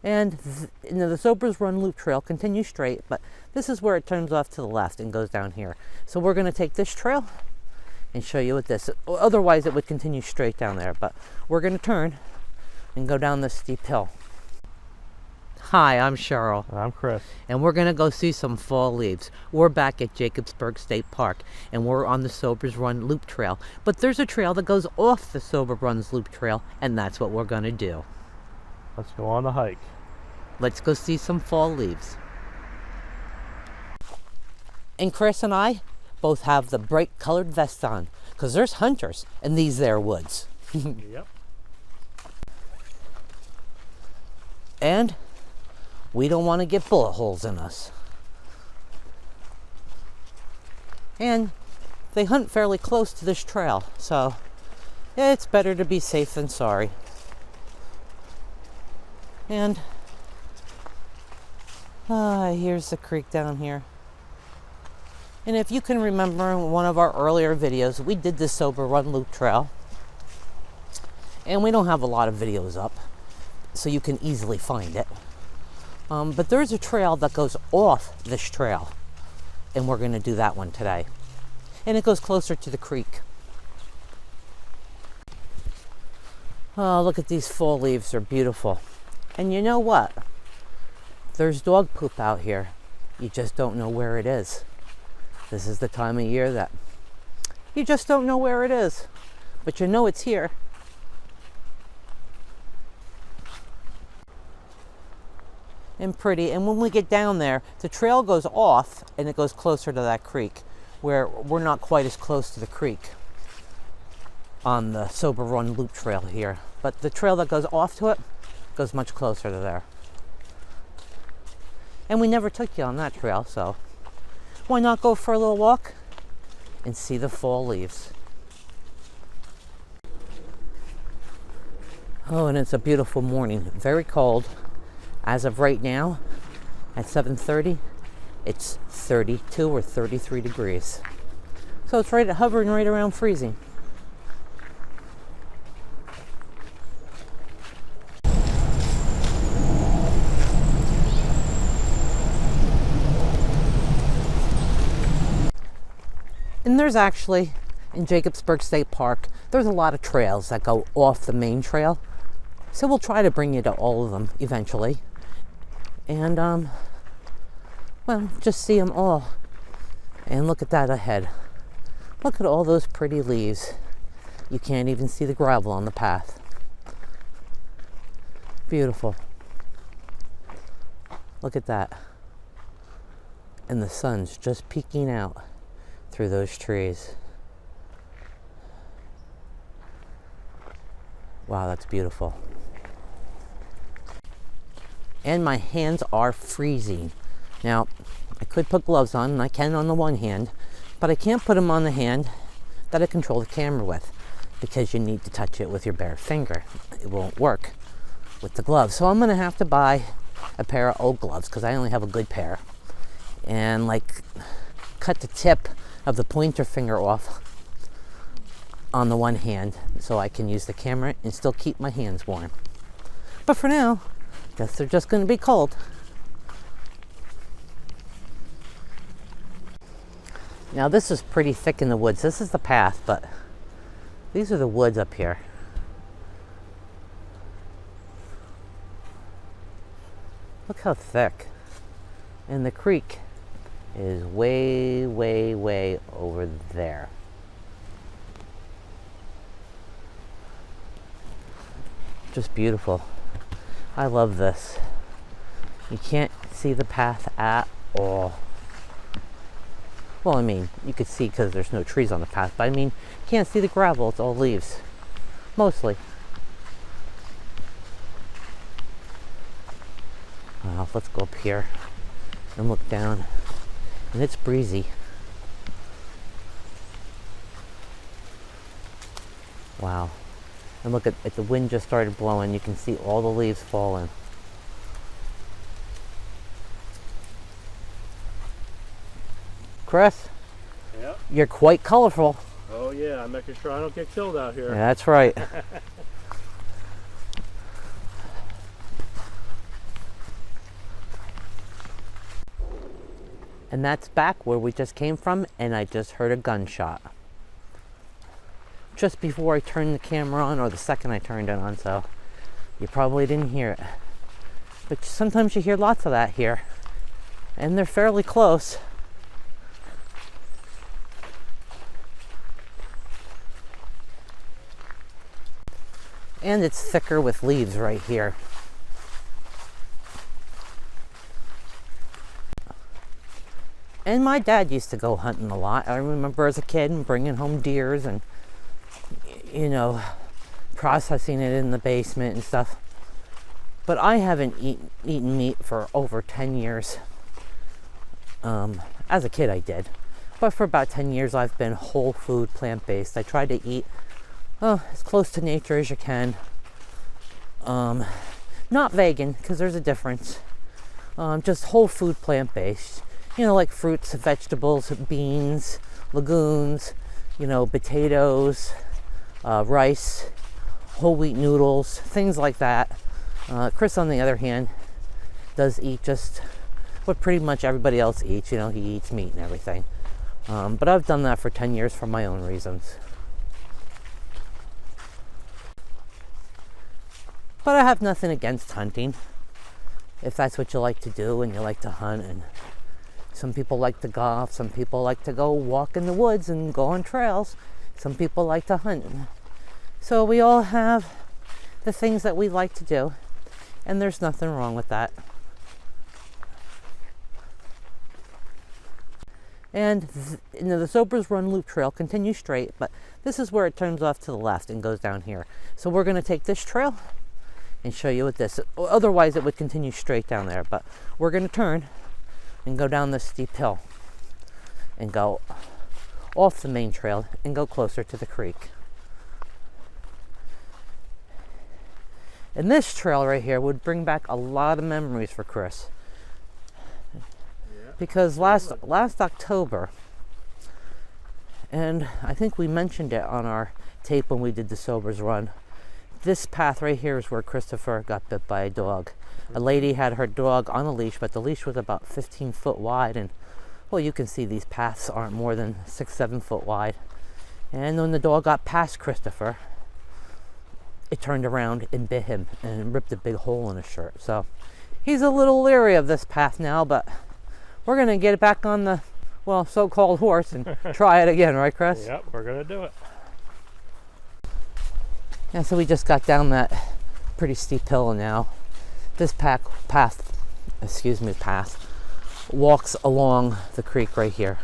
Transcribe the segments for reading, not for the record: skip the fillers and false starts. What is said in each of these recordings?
And the Sobers Run Loop Trail continues straight, but this is where it turns off to the left and goes down here. So we're going to take this trail and show you what this, otherwise it would continue straight down there, but we're going to turn and go down this steep hill. Hi, I'm Cheryl. I'm Chris. And we're going to go see some fall leaves. We're back at Jacobsburg State Park, and we're on the Sobers Run Loop Trail. But there's a trail that goes off the Sober Runs Loop Trail, and that's what we're going to do. Let's go on the hike. Let's go see some fall leaves. And Chris and I both have the bright colored vests on, because there's hunters in these there woods. Yep. And we don't want to get bullet holes in us. And they hunt fairly close to this trail, so yeah, it's better to be safe than sorry. And here's the creek down here. And if you can remember in one of our earlier videos, we did the Sober Run Loop Trail. And we don't have a lot of videos up, so you can easily find it. But there's a trail that goes off this trail, and we're going to do that one today. And it goes closer to the creek. Oh, look at these fall leaves, they're beautiful. And you know what? There's dog poop out here. You just don't know where it is. This is the time of year that you just don't know where it is, but you know it's here. And pretty. And when we get down there, the trail goes off and it goes closer to that creek, where we're not quite as close to the creek on the Sober Run Loop Trail here. But the trail that goes off to it goes much closer to there. And we never took you on that trail, so why not go for a little walk and see the fall leaves? Oh, and it's a beautiful morning. Very cold. As of right now, at 7:30, it's 32 or 33 degrees. So it's hovering right around freezing. And there's actually, in Jacobsburg State Park, there's a lot of trails that go off the main trail. So we'll try to bring you to all of them eventually. And, well, just see them all. And look at that ahead. Look at all those pretty leaves. You can't even see the gravel on the path. Beautiful. Look at that. And the sun's just peeking out through those trees. Wow, that's beautiful. And my hands are freezing. Now, I could put gloves on, and I can on the one hand, but I can't put them on the hand that I control the camera with, because you need to touch it with your bare finger. It won't work with the gloves. So I'm gonna have to buy a pair of old gloves, because I only have a good pair. And like, cut the tip of the pointer finger off on the one hand, so I can use the camera and still keep my hands warm. But for now, guess they're just going to be cold. Now this is pretty thick in the woods. This is the path, but these are the woods up here. Look how thick. And the creek is way, way, way over there. Just beautiful. I love this. You can't see the path at all. Well, I mean, you could see because there's no trees on the path, but I mean, you can't see the gravel, it's all leaves. Mostly. Well, let's go up here and look down. And it's breezy. Wow. And look at the wind just started blowing. You can see all the leaves falling. Chris? Yep. You're quite colorful. Oh yeah, I'm making sure I don't get killed out here. Yeah, that's right. And that's back where we just came from, and I just heard a gunshot. Just before I turned the camera on, or the second I turned it on, so you probably didn't hear it. But sometimes you hear lots of that here, and they're fairly close. And it's thicker with leaves right here. And my dad used to go hunting a lot. I remember as a kid and bringing home deers and, you know, processing it in the basement and stuff. But I haven't eaten meat for over 10 years. As a kid I did. But for about 10 years I've been whole food, plant-based. I try to eat as close to nature as you can. Not vegan, because there's a difference. Just whole food, plant-based. You know, like fruits, vegetables, beans, legumes, you know, potatoes, rice, whole wheat noodles, things like that. Chris, on the other hand, does eat just what pretty much everybody else eats. You know, he eats meat and everything. But I've done that for 10 years for my own reasons. But I have nothing against hunting. If that's what you like to do and you like to hunt, and some people like to golf, some people like to go walk in the woods and go on trails, some people like to hunt. So we all have the things that we like to do, and there's nothing wrong with that. And the Sobers Run Loop Trail continues straight, but this is where it turns off to the left and goes down here. So we're going to take this trail and show you what this, otherwise it would continue straight down there, but we're going to turn and go down this steep hill and go off the main trail and go closer to the creek. And this trail right here would bring back a lot of memories for Chris. Because last October, and I think we mentioned it on our tape when we did the Sobers Run, this path right here is where Christopher got bit by a dog. A lady had her dog on a leash, but the leash was about 15 foot wide, and well, you can see these paths aren't more than 6-7 foot wide. And when the dog got past Christopher, it turned around and bit him and ripped a big hole in his shirt. So he's a little leery of this path now, but we're going to get it back on the, well, so-called horse and try it again, right, Chris? Yep, we're going to do it. Yeah, so we just got down that pretty steep hill now. This path walks along the creek right here.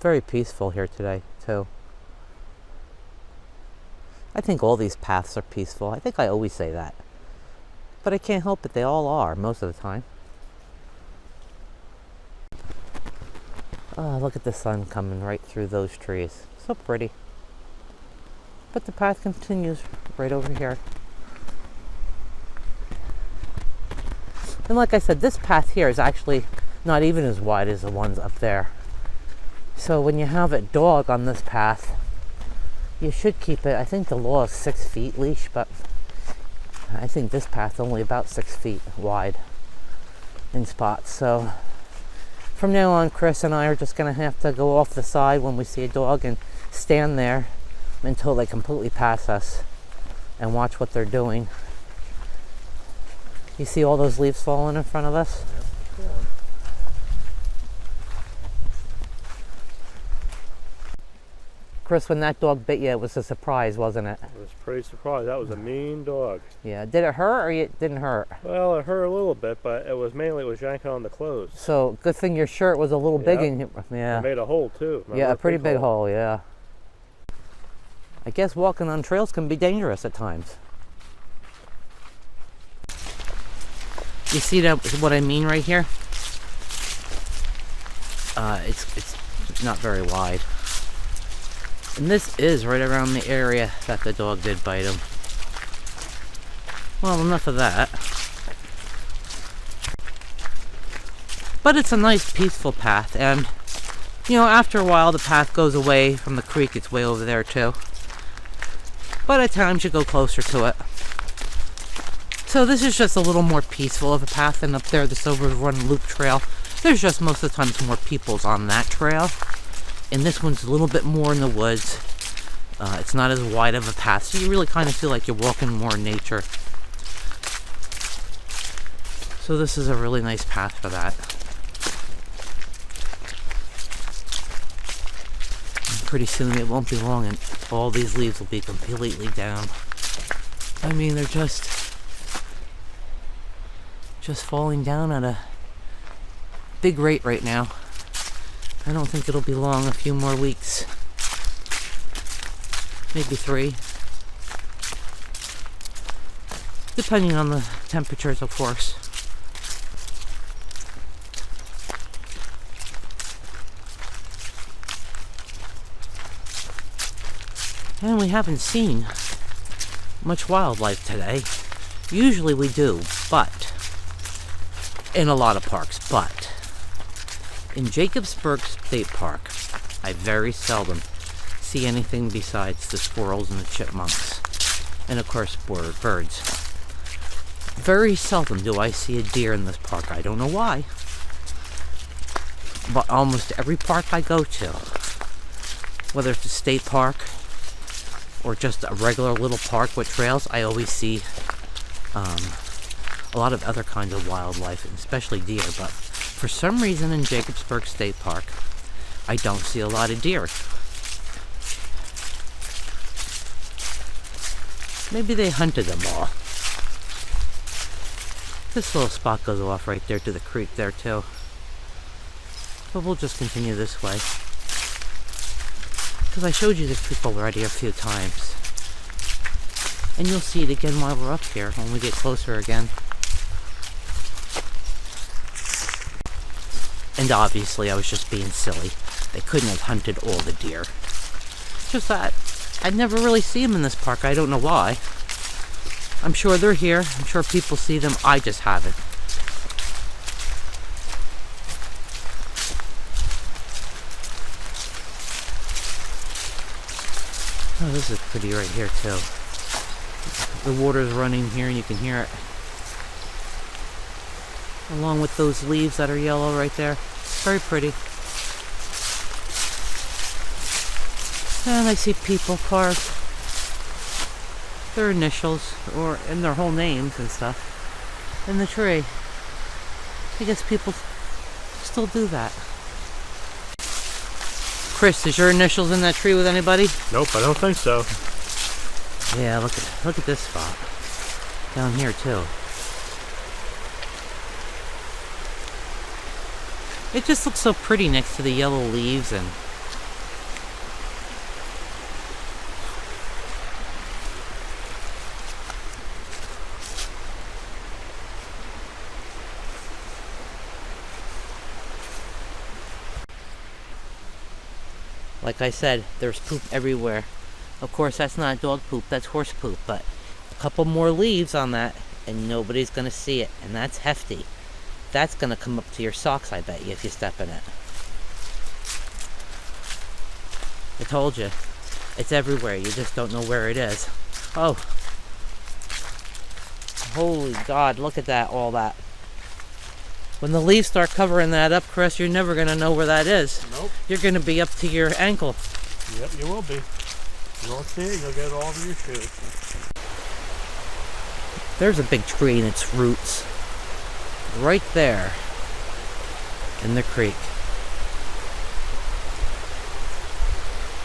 Very peaceful here today, too. I think all these paths are peaceful. I think I always say that. But I can't help it, they all are most of the time. Oh, look at the sun coming right through those trees. So pretty. But the path continues right over here. And like I said, this path here is actually not even as wide as the ones up there. So when you have a dog on this path, you should keep it, I think the law is 6 feet leash, but I think this path is only about 6 feet wide in spots. So from now on, Chris and I are just going to have to go off the side when we see a dog and stand there until they completely pass us and watch what they're doing. You see all those leaves falling in front of us? Yep. Chris, when that dog bit you, it was a surprise, wasn't it? I was pretty surprised. That was a mean dog. Yeah. Did it hurt or it didn't hurt? Well, it hurt a little bit, but it was mainly yanking on the clothes. So good thing your shirt was a little big in here. Yeah. It made a hole too. Remember, yeah, a pretty big hole, yeah. I guess walking on trails can be dangerous at times. You see that? What I mean right here? It's not very wide. And this is right around the area that the dog did bite him. Well, enough of that. But it's a nice peaceful path, and you know, after a while the path goes away from the creek. It's way over there too. but at times you go closer to it. So this is just a little more peaceful of a path than up there, this overrun loop trail. There's just most of the times more people's on that trail. And this one's a little bit more in the woods. It's not as wide of a path, so you really kind of feel like you're walking more in nature. So this is a really nice path for that. And pretty soon it won't be long and all these leaves will be completely down. I mean, they're just falling down at a big rate right now. I don't think it'll be long, a few more weeks. Maybe 3. Depending on the temperatures, of course. And we haven't seen much wildlife today. Usually we do, but in a lot of parks, but in Jacobsburg State Park, I very seldom see anything besides the squirrels and the chipmunks. And of course, birds. Very seldom do I see a deer in this park. I don't know why. But almost every park I go to, whether it's a state park or just a regular little park with trails, I always see a lot of other kinds of wildlife, especially deer. But for some reason in Jacobsburg State Park, I don't see a lot of deer. Maybe they hunted them all. This little spot goes off right there to the creek there too. But we'll just continue this way. Because I showed you the creek already a few times. And you'll see it again while we're up here, when we get closer again. And obviously I was just being silly. They couldn't have hunted all the deer. Just that I never really see them in this park. I don't know why. I'm sure they're here. I'm sure people see them. I just haven't. Oh, this is pretty right here too. The water's running here and you can hear it. Along with those leaves that are yellow right there. Very pretty. And I see people carved their initials and their whole names and stuff in the tree. I guess people still do that. Chris, is your initials in that tree with anybody? Nope, I don't think so. Yeah, look at this spot. Down here too. It just looks so pretty next to the yellow leaves and like I said, there's poop everywhere. Of course, that's not dog poop, that's horse poop, but a couple more leaves on that and nobody's gonna see it, and that's hefty. That's gonna come up to your socks, I bet you, if you step in it. I told you, it's everywhere, you just don't know where it is. Oh. Holy God, look at that, all that. When the leaves start covering that up, Chris, you're never going to know where that is. Nope. You're going to be up to your ankle. Yep, you will be. You won't see it, you'll get it all over your shoes. There's a big tree and its roots. Right there. In the creek.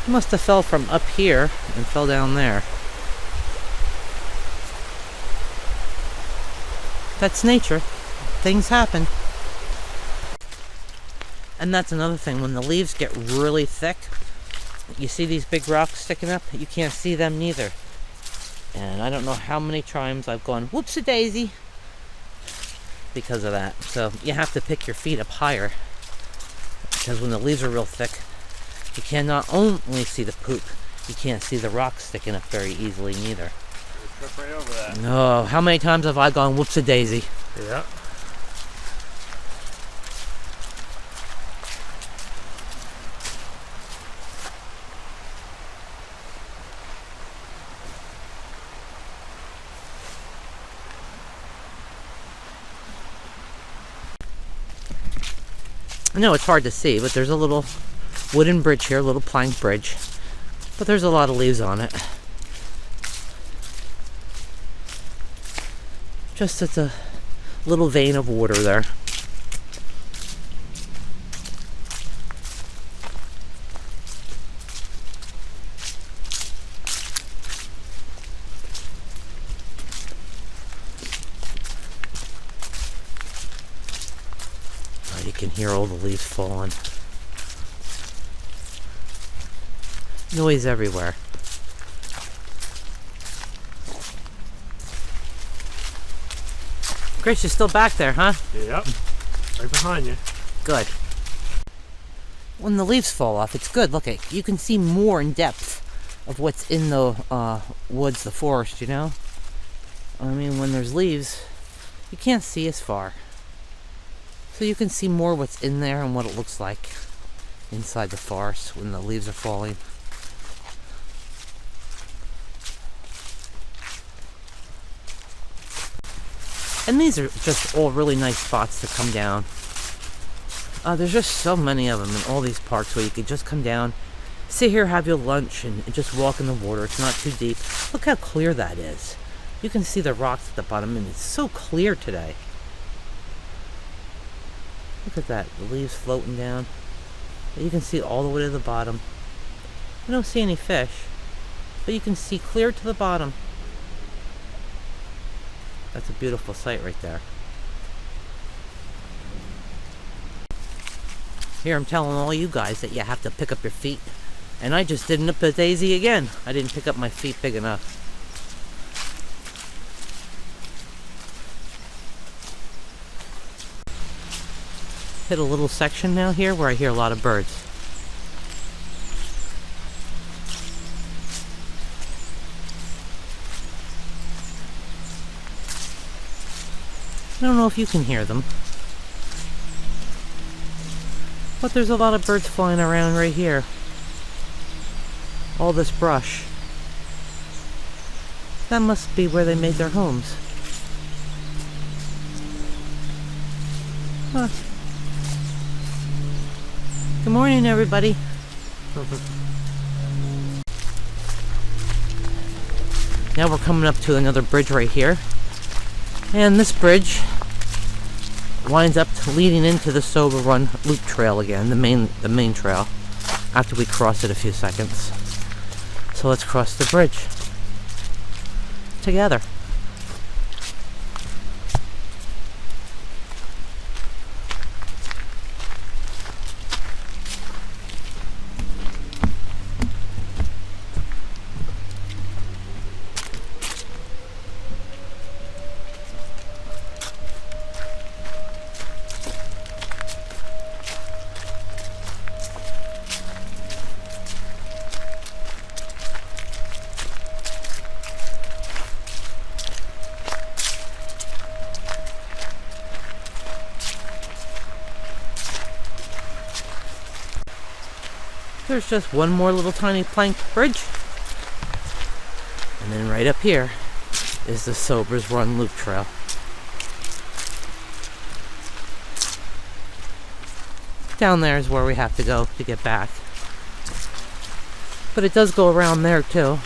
It must have fell from up here and fell down there. That's nature. Things happen. And that's another thing, when the leaves get really thick, you see these big rocks sticking up, you can't see them neither. And I don't know how many times I've gone whoopsie daisy because of that. So you have to pick your feet up higher, because when the leaves are real thick, you can not only see the poop, you can't see the rocks sticking up very easily neither. Trip right over that. No, how many times have I gone whoopsie daisy? Yeah. I know it's hard to see, but there's a little wooden bridge here, a little plank bridge. But there's a lot of leaves on it. Just it's a little vein of water there. Oh, you can hear all the leaves falling. Noise everywhere. Chris, you're still back there, huh? Yep. Right behind you. Good. When the leaves fall off, it's good. Look, you can see more in depth of what's in the woods, the forest, you know? I mean, when there's leaves, you can't see as far. So you can see more what's in there and what it looks like inside the forest when the leaves are falling. And these are just all really nice spots to come down. There's just so many of them in all these parks where you could just come down, sit here, have your lunch, and just walk in the water. It's not too deep. Look how clear that is. You can see the rocks at the bottom, and it's so clear today. Look at that, the leaves floating down. You can see all the way to the bottom. I don't see any fish, but you can see clear to the bottom. That's a beautiful sight right there. Here I'm telling all you guys that you have to pick up your feet. And I just didn't up a daisy again. I didn't pick up my feet big enough. Hit a little section now here where I hear a lot of birds. I don't know if you can hear them, but there's a lot of birds flying around right here. All this brush. That must be where they made their homes. Huh. Good morning, everybody. Now we're coming up to another bridge right here. And this bridge winds up leading into the Sober Run Loop Trail again, the main trail, after we cross it a few seconds. So let's cross the bridge together. There's just one more little tiny plank bridge. And then right up here is the Sober's Run Loop Trail. Down there is where we have to go to get back. But it does go around there too.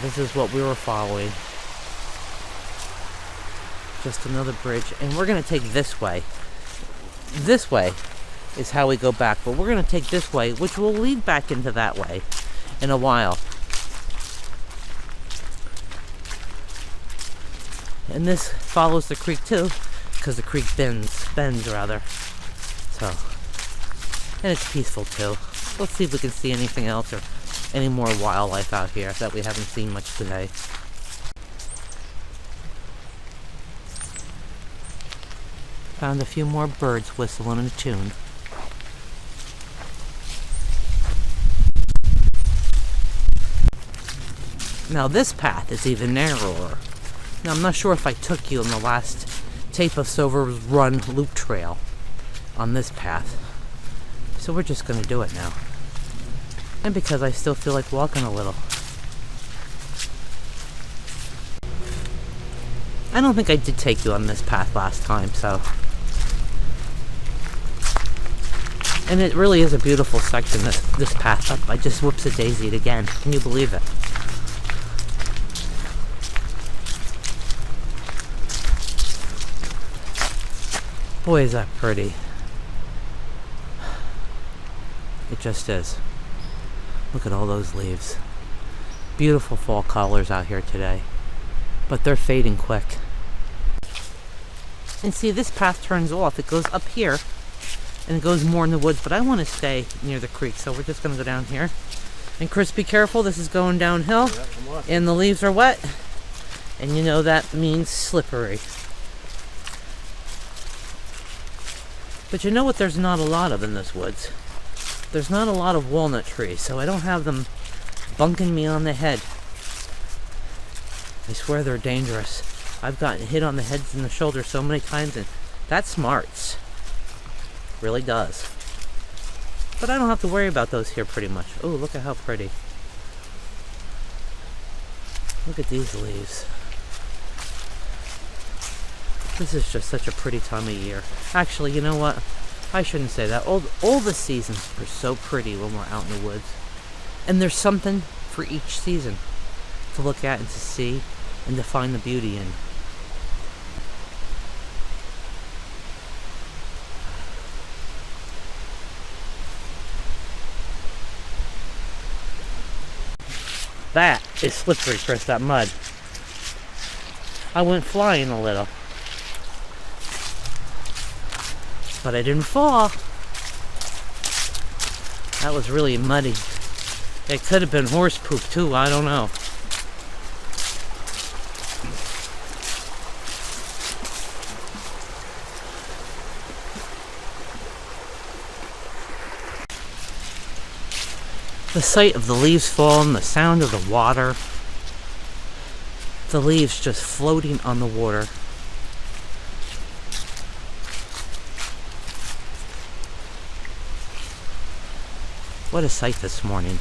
This is what we were following. Just another bridge, and we're going to take this way. This way is how we go back, but we're going to take this way, which will lead back into that way in a while. And this follows the creek too, because the creek bends rather. So, and it's peaceful too. Let's see if we can see anything else or any more wildlife out here that we haven't seen much today. Found a few more birds whistling a tune. Now this path is even narrower. Now I'm not sure if I took you in the last tape of Sober's Run Loop Trail on this path. So we're just going to do it now. And because I still feel like walking a little. I don't think I did take you on this path last time, so. And it really is a beautiful section, this path up. I just whoops-a-daisied again. Can you believe it? Boy, is that pretty. It just is. Look at all those leaves. Beautiful fall colors out here today. But they're fading quick. And see, this path turns off. It goes up here and it goes more in the woods, but I want to stay near the creek, so we're just going to go down here. And Chris, be careful. This is going downhill, and the leaves are wet, and you know that means slippery. But you know what there's not a lot of in this woods? There's not a lot of walnut trees, so I don't have them bunking me on the head. I swear they're dangerous. I've gotten hit on the heads and the shoulders so many times, and that smarts. Really does. But I don't have to worry about those here pretty much. Oh, look at how pretty. Look at these leaves. This is just such a pretty time of year. Actually, you know what? I shouldn't say that. All the seasons are so pretty when we're out in the woods. And there's something for each season to look at and to see and to find the beauty in. That is slippery, Chris, that mud. I went flying a little. But I didn't fall. That was really muddy. It could have been horse poop too, I don't know. The sight of the leaves falling, the sound of the water, the leaves just floating on the water. What a sight this morning.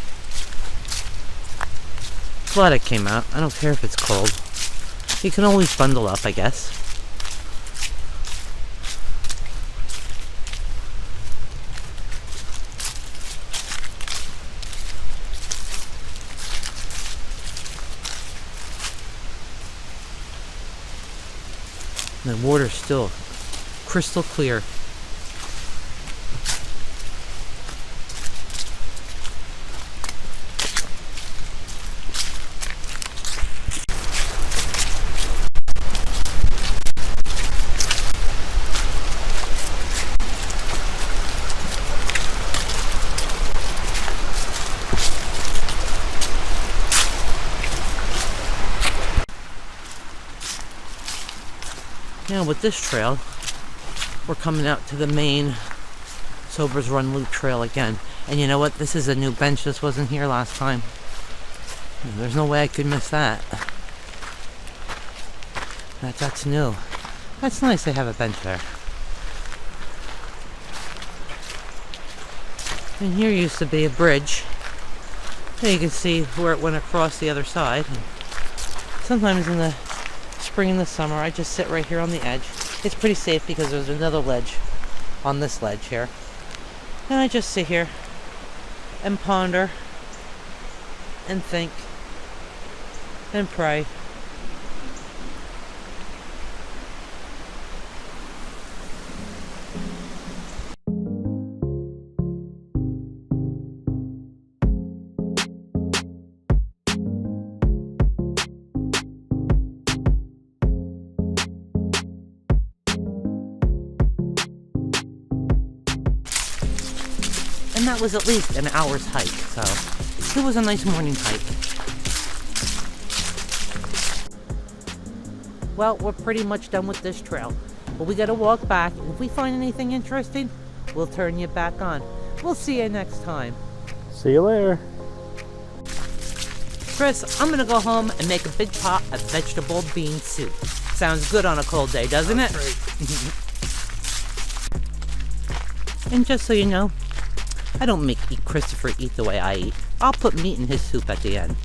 Glad it came out. I don't care if it's cold. You can always bundle up, I guess. The water's still crystal clear. Now with this trail, we're coming out to the main Sobers Run Loop trail again. And you know what? This is a new bench. This wasn't here last time. There's no way I could miss that. That's new. That's nice they have a bench there. And here used to be a bridge. There you can see where it went across the other side. Sometimes in the spring and the summer, I just sit right here on the edge. It's pretty safe because there's another ledge on this ledge here. And I just sit here and ponder and think and pray. And that was at least an hour's hike, so it was a nice morning hike. Well, we're pretty much done with this trail, but we gotta walk back, and if we find anything interesting, we'll turn you back on. We'll see you next time. See you later. Chris, I'm gonna go home and make a big pot of vegetable bean soup. Sounds good on a cold day, doesn't it? And just so you know, I don't make Christopher eat the way I eat. I'll put meat in his soup at the end.